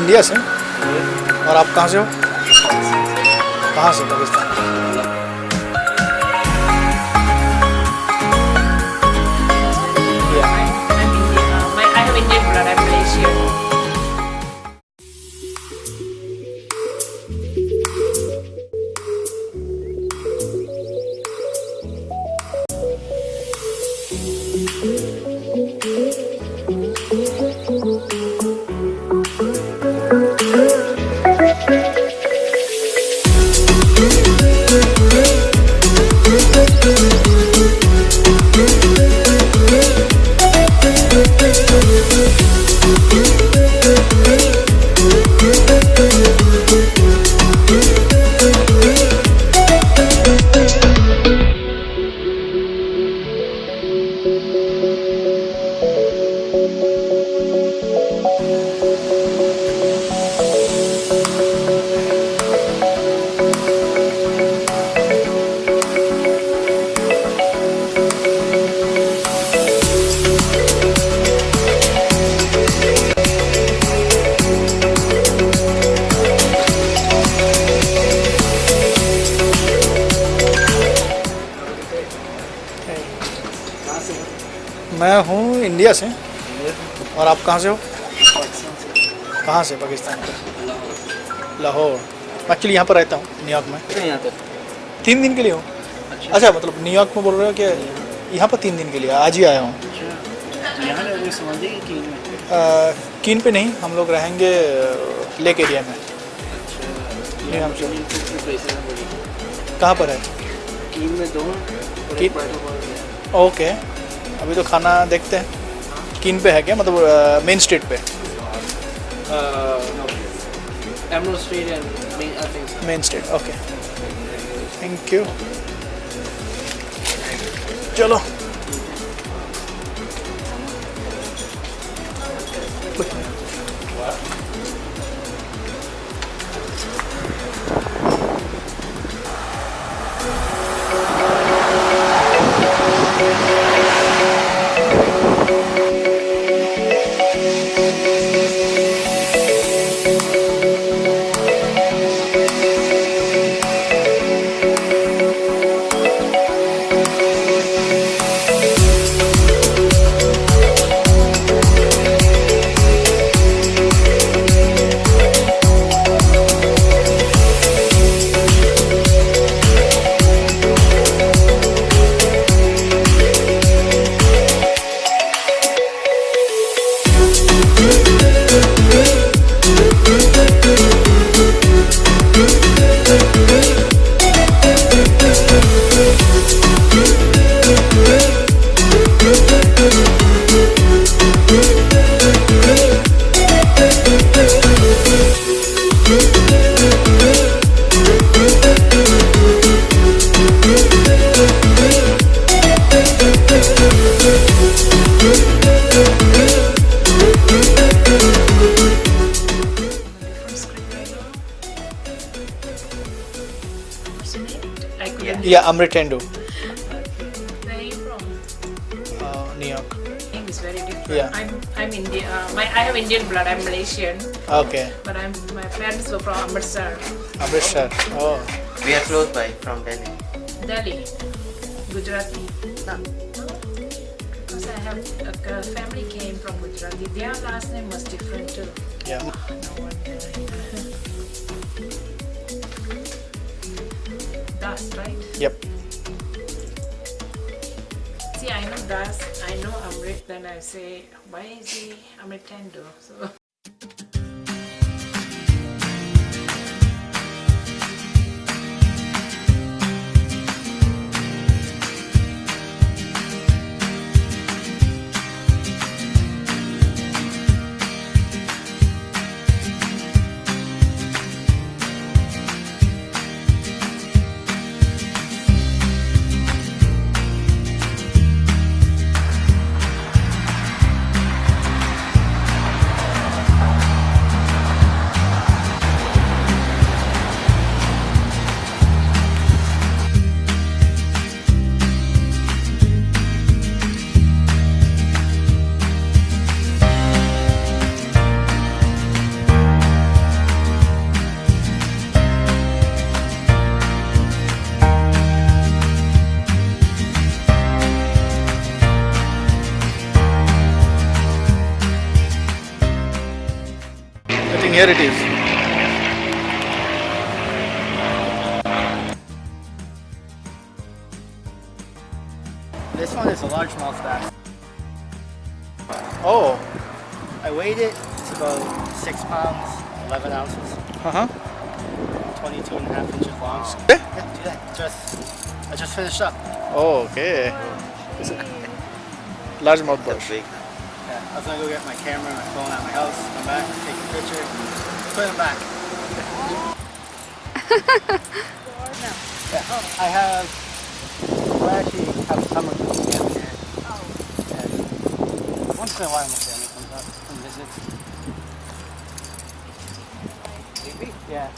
India से। और आप कहाँ से हो? कहाँ से? Pakistan. I have Indian blood. I'm Malaysian. मैं हूँ इंडिया से। और आप कहाँ से हो? कहाँ से? पाकिस्तान से। लाहौर। एक्चुअली यहाँ पर रहता हूँ, न्यूयॉर्क में। यहाँ पे 3 दिन के लिए हूँ। अच्छा, मतलब न्यूयॉर्क में बोल रहे हो कि यहाँ पर 3 दिन के लिए आज ही आया हूँ। कीन पे नहीं, हम लोग रहेंगे लेक एरिया में। New Hampshire. कहाँ पर है? कीन में 2 ओके, अभी तो खाना देखते हैं। कीन पे है क्या, मतलब मेन स्ट्रीट पे? Main street. Okay, thank you. चलो Yeah, Amritendo. Where are you from? New York. Name is very different. Yeah. I'm Indian. I have Indian blood. I'm Malaysian. Okay. But my parents were from Amritsar. Amritsar. Oh. We are close by from Delhi. Delhi. Gujarati. No. Because I have a family came from Gujarati. Their last name was different too. Yeah. No wonder. Das, right? Yep. See, I know Das, I know Amrit, then I say, why is he Amritendo? So. I think here it is. This one is a largemouth bass. Oh, I weighed it. It's about 6 pounds, 11 ounces, uh-huh. 22 and a half inches long. Eh? Yeah, do that. I just finished up. Oh, okay. Largemouth bird. Big. Yeah, I was gonna go get my camera and my phone at my house, come back, take a picture, put it back. Yeah, I actually have summer cooking every year. And once in a while my family comes up and visits. Yeah.